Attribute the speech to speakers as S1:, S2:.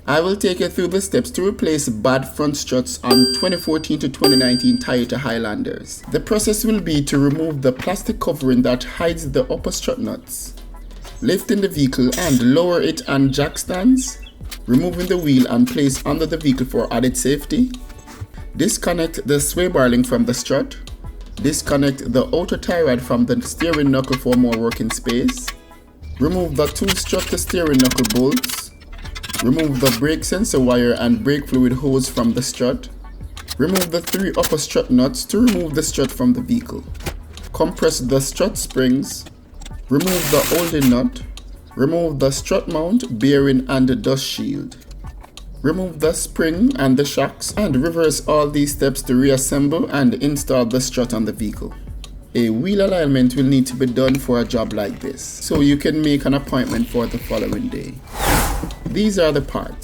S1: I will take you through the steps to replace bad front struts on 2014 to 2019 Toyota Highlanders. The process will be to remove the plastic covering that hides the upper strut nuts, lifting the vehicle and lower it on jack stands, removing the wheel and place under the vehicle for added safety, disconnect the sway bar link from the strut, disconnect the outer tie rod from the steering knuckle for more working space, remove the two strut to steering knuckle bolts, remove the brake sensor wire and brake fluid hose from the strut. Remove the 3 upper strut nuts to remove the strut from the vehicle. Compress the strut springs. Remove the holding nut. Remove the strut mount, bearing and the dust shield. Remove the spring and the shocks and reverse all these steps to reassemble and install the strut on the vehicle. A wheel alignment will need to be done for a job like this, so you can make an appointment for the following day. These are the parts: